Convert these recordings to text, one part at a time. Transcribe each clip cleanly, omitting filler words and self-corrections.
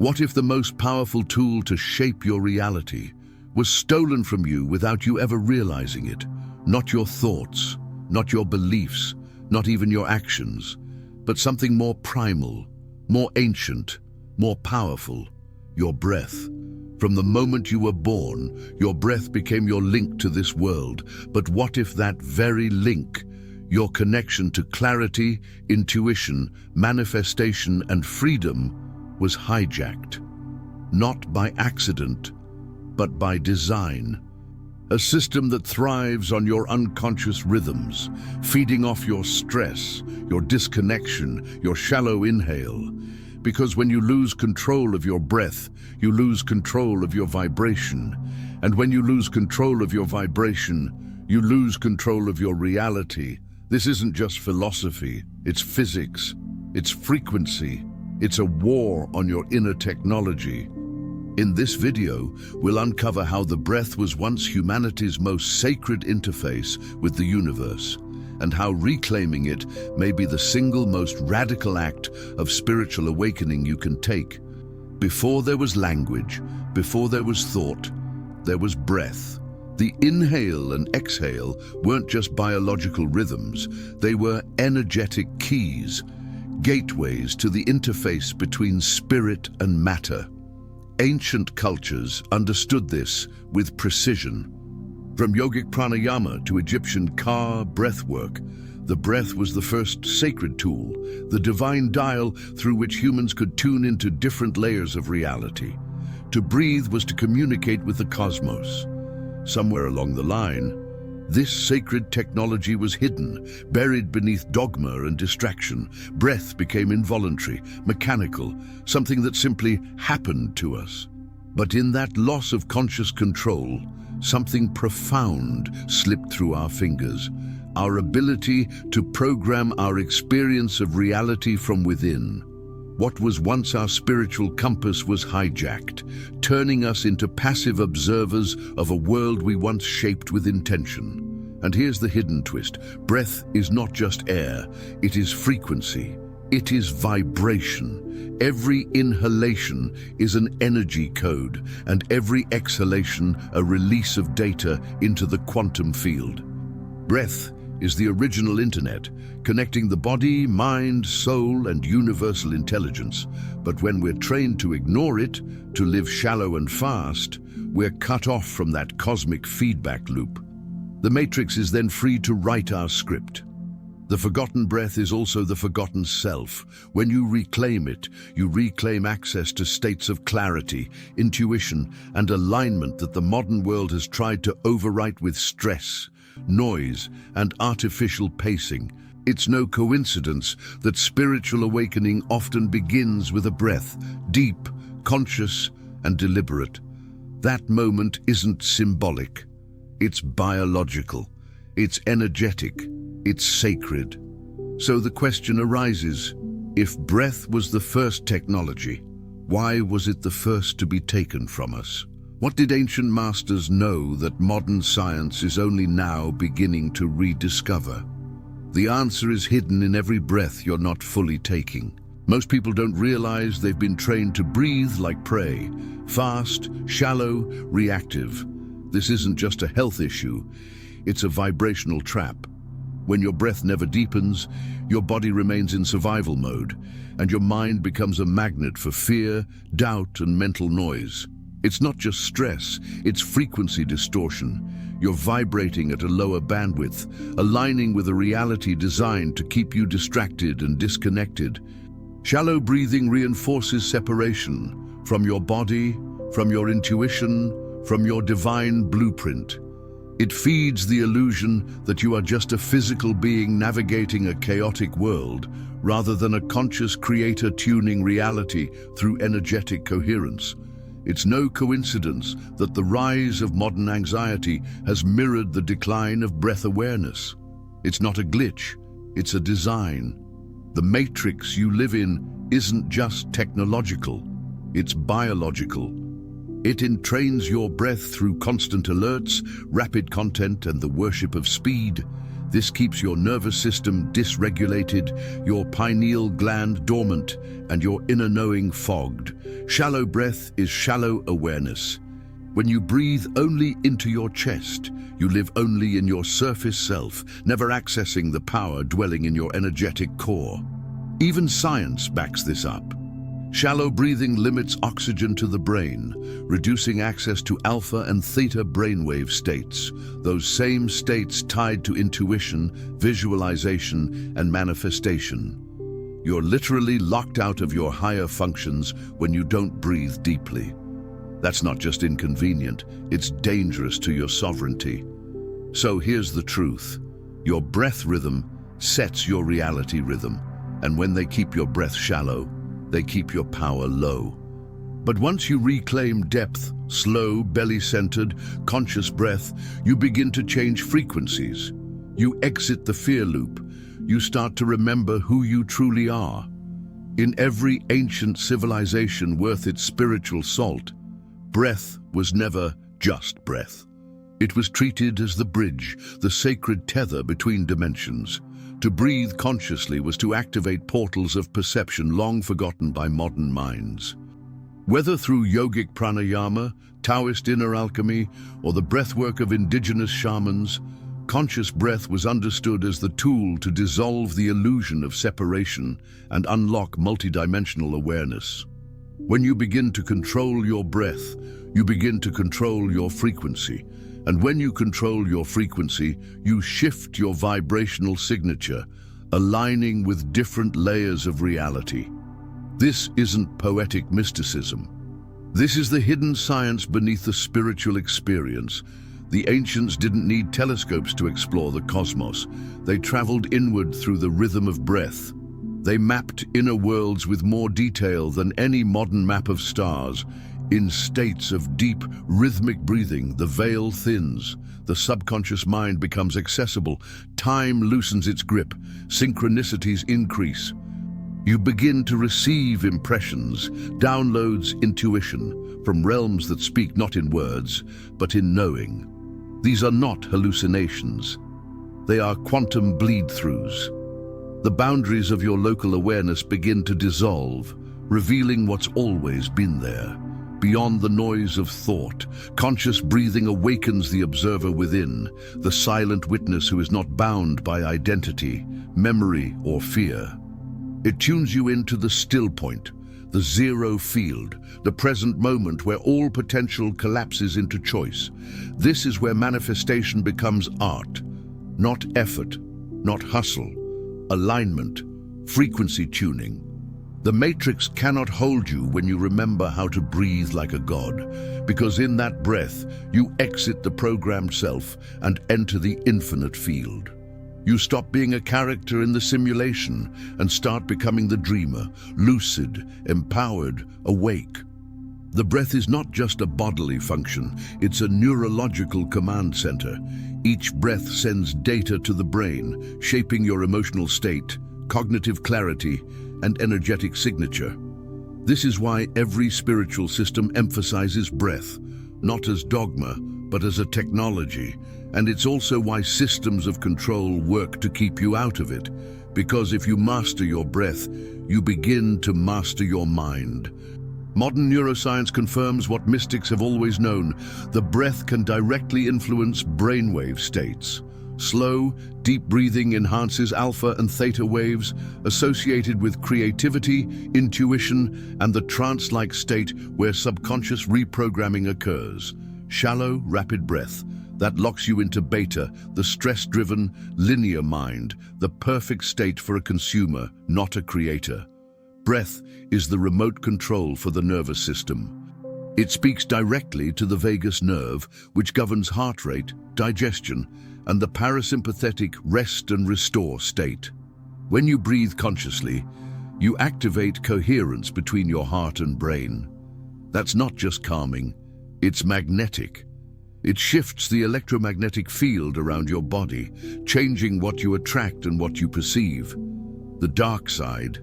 What if the most powerful tool to shape your reality was stolen from you without you ever realizing it? Not your thoughts, not your beliefs, not even your actions, but something more primal, more ancient, more powerful, your breath. From the moment you were born, your breath became your link to this world. But what if that very link, your connection to clarity, intuition, manifestation, and freedom, was hijacked? Not by accident, but by design. A system that thrives on your unconscious rhythms, feeding off your stress, your disconnection, your shallow inhale. Because when you lose control of your breath, you lose control of your vibration. And when you lose control of your vibration, you lose control of your reality. This isn't just philosophy, it's physics, it's frequency, it's a war on your inner technology. In this video, we'll uncover how the breath was once humanity's most sacred interface with the universe, and how reclaiming it may be the single most radical act of spiritual awakening you can take. Before there was language, before there was thought, there was breath. The inhale and exhale weren't just biological rhythms, they were energetic keys, gateways to the interface between spirit and matter. Ancient cultures understood this with precision. From yogic pranayama to Egyptian ka breathwork, the breath was the first sacred tool, the divine dial through which humans could tune into different layers of reality. To breathe was to communicate with the cosmos. Somewhere along the line, this sacred technology was hidden, buried beneath dogma and distraction. Breath became involuntary, mechanical, something that simply happened to us. But in that loss of conscious control, something profound slipped through our fingers. Our ability to program our experience of reality from within. What was once our spiritual compass was hijacked, turning us into passive observers of a world we once shaped with intention. And here's the hidden twist. Breath is not just air, it is frequency. It is vibration. Every inhalation is an energy code, and every exhalation a release of data into the quantum field. Breath is the original internet, connecting the body, mind, soul, and universal intelligence. But when we're trained to ignore it, to live shallow and fast, we're cut off from that cosmic feedback loop. The matrix is then free to write our script. The forgotten breath is also the forgotten self. When you reclaim it, you reclaim access to states of clarity, intuition, and alignment that the modern world has tried to overwrite with stress, noise, and artificial pacing. It's no coincidence that spiritual awakening often begins with a breath, deep, conscious, and deliberate. That moment isn't symbolic. It's biological. It's energetic. It's sacred. So the question arises, if breath was the first technology, why was it the first to be taken from us? What did ancient masters know that modern science is only now beginning to rediscover? The answer is hidden in every breath you're not fully taking. Most people don't realize they've been trained to breathe like prey, fast, shallow, reactive. This isn't just a health issue, it's a vibrational trap. When your breath never deepens, your body remains in survival mode, and your mind becomes a magnet for fear, doubt, and mental noise. It's not just stress, it's frequency distortion. You're vibrating at a lower bandwidth, aligning with a reality designed to keep you distracted and disconnected. Shallow breathing reinforces separation from your body, from your intuition, from your divine blueprint. It feeds the illusion that you are just a physical being navigating a chaotic world, rather than a conscious creator tuning reality through energetic coherence. It's no coincidence that the rise of modern anxiety has mirrored the decline of breath awareness. It's not a glitch, it's a design. The matrix you live in isn't just technological, it's biological. It entrains your breath through constant alerts, rapid content, and the worship of speed. This keeps your nervous system dysregulated, your pineal gland dormant, and your inner knowing fogged. Shallow breath is shallow awareness. When you breathe only into your chest, you live only in your surface self, never accessing the power dwelling in your energetic core. Even science backs this up. Shallow breathing limits oxygen to the brain, reducing access to alpha and theta brainwave states, those same states tied to intuition, visualization, and manifestation. You're literally locked out of your higher functions when you don't breathe deeply. That's not just inconvenient, it's dangerous to your sovereignty. So here's the truth. Your breath rhythm sets your reality rhythm, and when they keep your breath shallow, they keep your power low. But once you reclaim depth, slow, belly-centered, conscious breath, you begin to change frequencies. You exit the fear loop. You start to remember who you truly are. In every ancient civilization worth its spiritual salt, breath was never just breath. It was treated as the bridge, the sacred tether between dimensions. To breathe consciously was to activate portals of perception long forgotten by modern minds. Whether through yogic pranayama, Taoist inner alchemy, or the breathwork of indigenous shamans, conscious breath was understood as the tool to dissolve the illusion of separation and unlock multidimensional awareness. When you begin to control your breath, you begin to control your frequency. And when you control your frequency, you shift your vibrational signature, aligning with different layers of reality. This isn't poetic mysticism. This is the hidden science beneath the spiritual experience. The ancients didn't need telescopes to explore the cosmos. They traveled inward through the rhythm of breath. They mapped inner worlds with more detail than any modern map of stars. In states of deep, rhythmic breathing, the veil thins, the subconscious mind becomes accessible, time loosens its grip, synchronicities increase. You begin to receive impressions, downloads, intuition, from realms that speak not in words, but in knowing. These are not hallucinations. They are quantum bleed-throughs. The boundaries of your local awareness begin to dissolve, revealing what's always been there. Beyond the noise of thought, conscious breathing awakens the observer within, the silent witness who is not bound by identity, memory, or fear. It tunes you into the still point, the zero field, the present moment where all potential collapses into choice. This is where manifestation becomes art, not effort, not hustle, alignment, frequency tuning. The matrix cannot hold you when you remember how to breathe like a god, because in that breath, you exit the programmed self and enter the infinite field. You stop being a character in the simulation and start becoming the dreamer, lucid, empowered, awake. The breath is not just a bodily function, it's a neurological command center. Each breath sends data to the brain, shaping your emotional state, cognitive clarity, and energetic signature. This is why every spiritual system emphasizes breath, not as dogma, but as a technology. And it's also why systems of control work to keep you out of it. Because if you master your breath, you begin to master your mind. Modern neuroscience confirms what mystics have always known. The breath can directly influence brainwave states. Slow, deep breathing enhances alpha and theta waves associated with creativity, intuition, and the trance-like state where subconscious reprogramming occurs. Shallow, rapid breath that locks you into beta, the stress-driven, linear mind, the perfect state for a consumer, not a creator. Breath is the remote control for the nervous system. It speaks directly to the vagus nerve, which governs heart rate, digestion, and the parasympathetic rest and restore state. When you breathe consciously, you activate coherence between your heart and brain. That's not just calming, it's magnetic. It shifts the electromagnetic field around your body, changing what you attract and what you perceive. The dark side.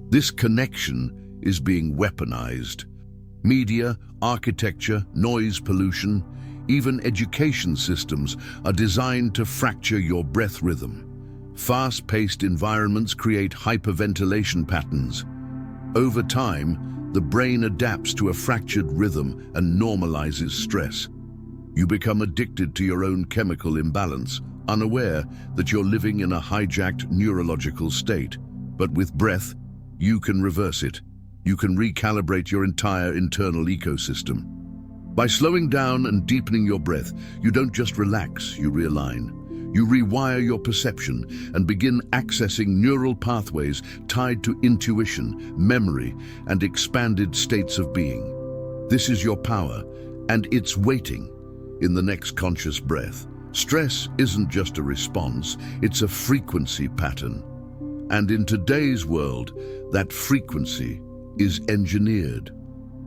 This connection is being weaponized. Media, architecture, noise pollution, Even education systems are designed to fracture your breath rhythm. Fast-paced environments create hyperventilation patterns. Over time, the brain adapts to a fractured rhythm and normalizes stress. You become addicted to your own chemical imbalance, unaware that you're living in a hijacked neurological state. But with breath, you can reverse it. You can recalibrate your entire internal ecosystem. By slowing down and deepening your breath, you don't just relax, you realign. You rewire your perception and begin accessing neural pathways tied to intuition, memory, and expanded states of being. This is your power, and it's waiting in the next conscious breath. Stress isn't just a response, it's a frequency pattern. And in today's world, that frequency is engineered.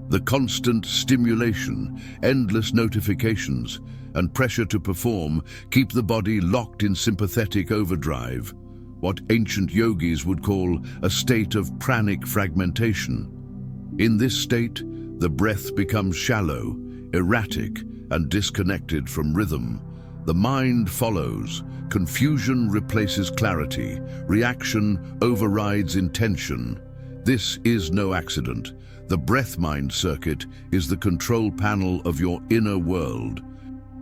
The constant stimulation, endless notifications, and pressure to perform keep the body locked in sympathetic overdrive, what ancient yogis would call a state of pranic fragmentation. In this state, the breath becomes shallow, erratic, and disconnected from rhythm. The mind follows. Confusion replaces clarity. Reaction overrides intention. This is no accident. The breath-mind circuit is the control panel of your inner world.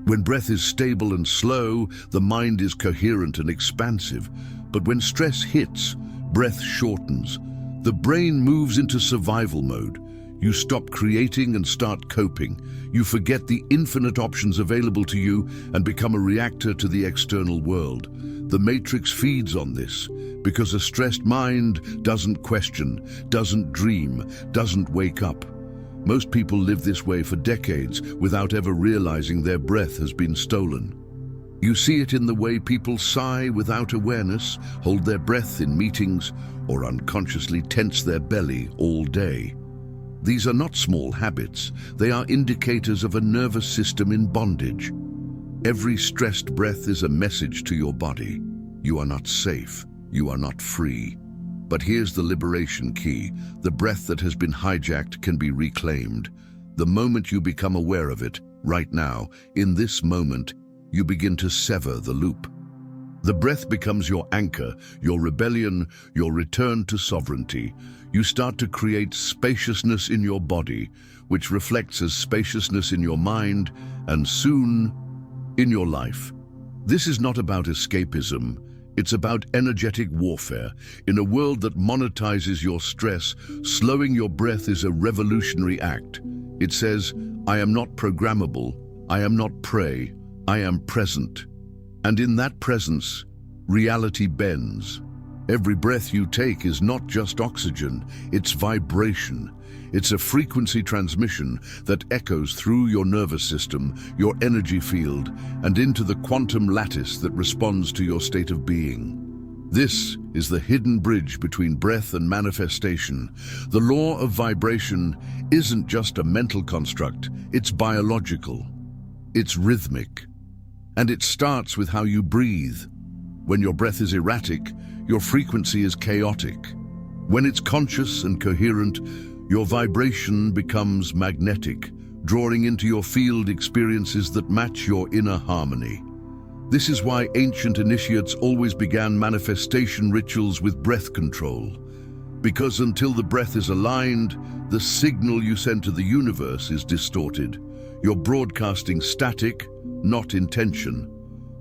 When breath is stable and slow, the mind is coherent and expansive. But when stress hits, breath shortens. The brain moves into survival mode. You stop creating and start coping. You forget the infinite options available to you and become a reactor to the external world. The matrix feeds on this, because a stressed mind doesn't question, doesn't dream, doesn't wake up. Most people live this way for decades without ever realizing their breath has been stolen. You see it in the way people sigh without awareness, hold their breath in meetings, or unconsciously tense their belly all day. These are not small habits. They are indicators of a nervous system in bondage. Every stressed breath is a message to your body. You are not safe. You are not free. But here's the liberation key. The breath that has been hijacked can be reclaimed. The moment you become aware of it, right now, in this moment, you begin to sever the loop. The breath becomes your anchor, your rebellion, your return to sovereignty. You start to create spaciousness in your body, which reflects as spaciousness in your mind, and soon, in your life. This is not about escapism. It's about energetic warfare. In a world that monetizes your stress, slowing your breath is a revolutionary act. It says, I am not programmable, I am not prey, I am present. And in that presence, reality bends. Every breath you take is not just oxygen, it's vibration. It's a frequency transmission that echoes through your nervous system, your energy field, and into the quantum lattice that responds to your state of being. This is the hidden bridge between breath and manifestation. The law of vibration isn't just a mental construct, it's biological. It's rhythmic. And it starts with how you breathe. When your breath is erratic, your frequency is chaotic. When it's conscious and coherent, your vibration becomes magnetic, drawing into your field experiences that match your inner harmony. This is why ancient initiates always began manifestation rituals with breath control. Because until the breath is aligned, the signal you send to the universe is distorted. You're broadcasting static, not intention.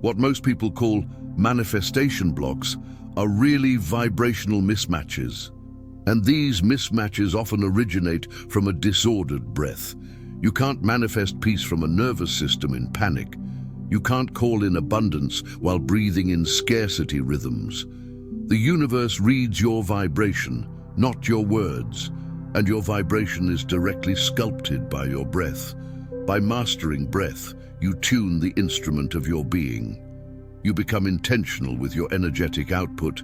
What most people call manifestation blocks are really vibrational mismatches. And these mismatches often originate from a disordered breath. You can't manifest peace from a nervous system in panic. You can't call in abundance while breathing in scarcity rhythms. The universe reads your vibration, not your words, and your vibration is directly sculpted by your breath. By mastering breath, you tune the instrument of your being. You become intentional with your energetic output,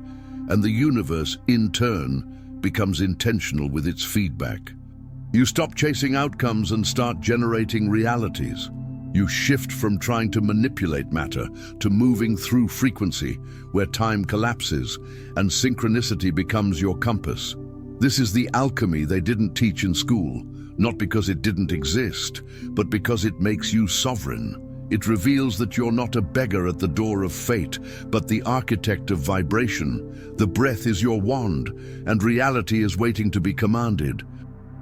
and the universe, in turn, becomes intentional with its feedback. You stop chasing outcomes and start generating realities. You shift from trying to manipulate matter to moving through frequency, where time collapses and synchronicity becomes your compass. This is the alchemy they didn't teach in school, not because it didn't exist, but because it makes you sovereign. It reveals that you're not a beggar at the door of fate, but the architect of vibration. The breath is your wand, and reality is waiting to be commanded.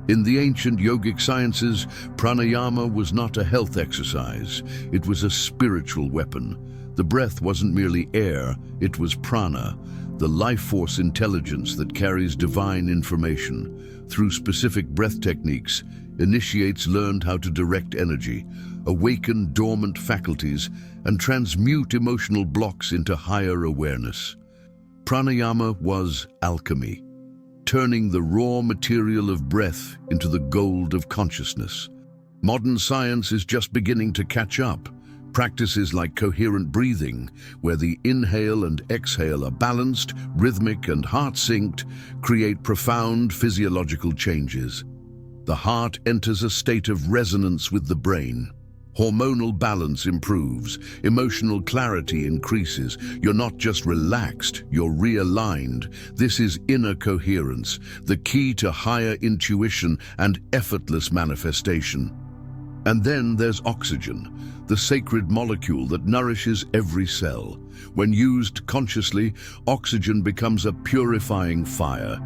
In the ancient yogic sciences, pranayama was not a health exercise. It was a spiritual weapon. The breath wasn't merely air, it was prana, the life force intelligence that carries divine information. Through specific breath techniques, initiates learned how to direct energy, awaken dormant faculties, and transmute emotional blocks into higher awareness. Pranayama was alchemy, turning the raw material of breath into the gold of consciousness. Modern science is just beginning to catch up. Practices like coherent breathing, where the inhale and exhale are balanced, rhythmic, and heart-synced, create profound physiological changes. The heart enters a state of resonance with the brain. Hormonal balance improves, emotional clarity increases. You're not just relaxed, you're realigned. This is inner coherence, the key to higher intuition and effortless manifestation. And then there's oxygen, the sacred molecule that nourishes every cell. When used consciously, oxygen becomes a purifying fire.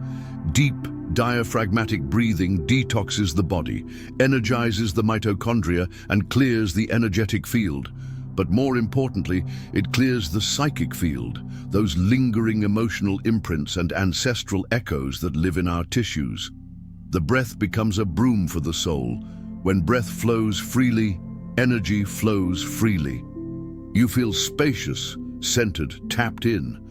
Deep, diaphragmatic breathing detoxes the body, energizes the mitochondria, and clears the energetic field. But more importantly, it clears the psychic field, those lingering emotional imprints and ancestral echoes that live in our tissues. The breath becomes a broom for the soul. When breath flows freely, energy flows freely. You feel spacious, centered, tapped in.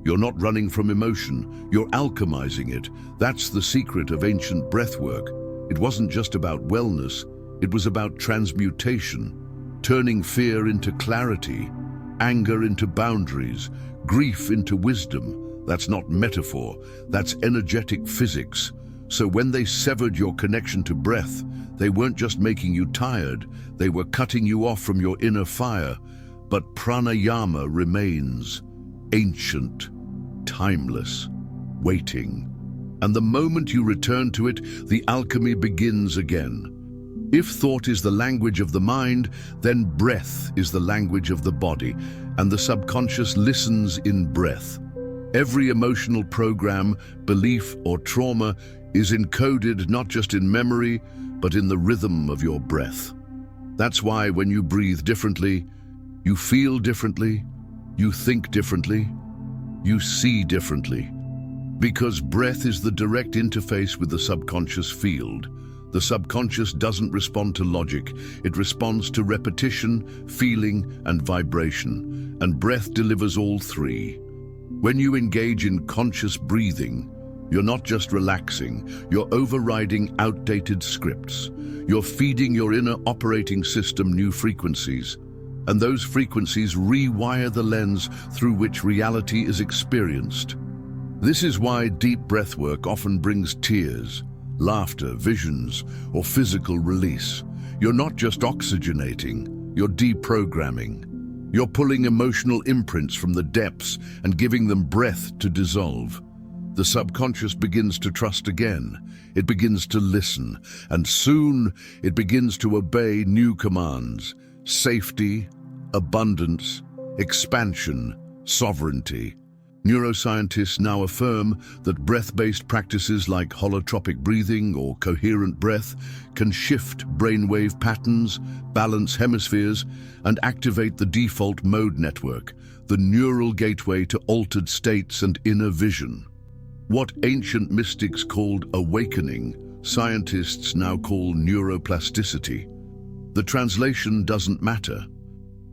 You're not running from emotion, you're alchemizing it. That's the secret of ancient breathwork. It wasn't just about wellness, it was about transmutation, turning fear into clarity, anger into boundaries, grief into wisdom. That's not metaphor, that's energetic physics. So when they severed your connection to breath, they weren't just making you tired, they were cutting you off from your inner fire. But pranayama remains ancient, timeless, waiting. And the moment you return to it, the alchemy begins again. If thought is the language of the mind, then breath is the language of the body, and the subconscious listens in breath. Every emotional program, belief, or trauma is encoded not just in memory, but in the rhythm of your breath. That's why when you breathe differently, you feel differently, you think differently, you see differently. Because breath is the direct interface with the subconscious field. The subconscious doesn't respond to logic, it responds to repetition, feeling, and vibration. And breath delivers all three. When you engage in conscious breathing, you're not just relaxing, you're overriding outdated scripts. You're feeding your inner operating system new frequencies. And those frequencies rewire the lens through which reality is experienced. This is why deep breathwork often brings tears, laughter, visions, or physical release. You're not just oxygenating, you're deprogramming. You're pulling emotional imprints from the depths and giving them breath to dissolve. The subconscious begins to trust again. It begins to listen, and soon it begins to obey new commands: safety, abundance, expansion, sovereignty. Neuroscientists now affirm that breath-based practices like holotropic breathing or coherent breath can shift brainwave patterns, balance hemispheres, and activate the default mode network, the neural gateway to altered states and inner vision. What ancient mystics called awakening, scientists now call neuroplasticity. The translation doesn't matter.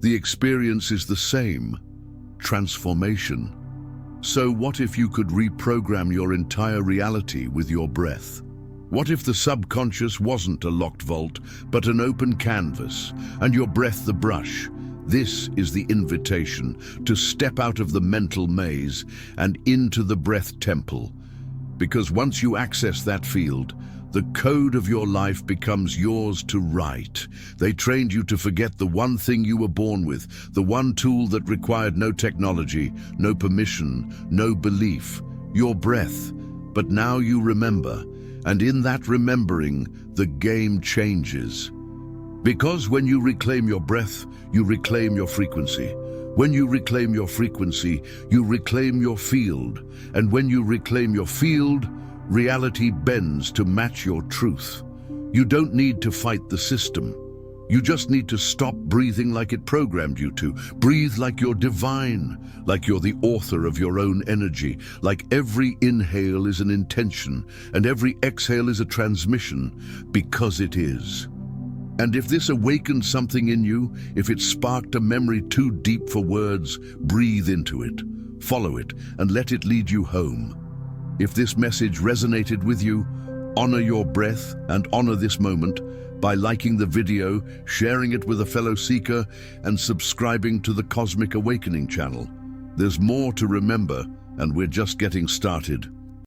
The experience is the same: transformation. So what if you could reprogram your entire reality with your breath? What if the subconscious wasn't a locked vault, but an open canvas, and your breath the brush? This is the invitation to step out of the mental maze and into the breath temple. Because once you access that field, the code of your life becomes yours to write. They trained you to forget the one thing you were born with, the one tool that required no technology, no permission, no belief, your breath. But now you remember, and in that remembering, the game changes. Because when you reclaim your breath, you reclaim your frequency. When you reclaim your frequency, you reclaim your field. And when you reclaim your field, reality bends to match your truth. You don't need to fight the system. You just need to stop breathing like it programmed you to. Breathe like you're divine, like you're the author of your own energy, like every inhale is an intention and every exhale is a transmission, because it is. And if this awakened something in you, if it sparked a memory too deep for words, breathe into it, follow it, and let it lead you home. If this message resonated with you, honor your breath and honor this moment by liking the video, sharing it with a fellow seeker, and subscribing to the Cosmic Awakening channel. There's more to remember, and we're just getting started.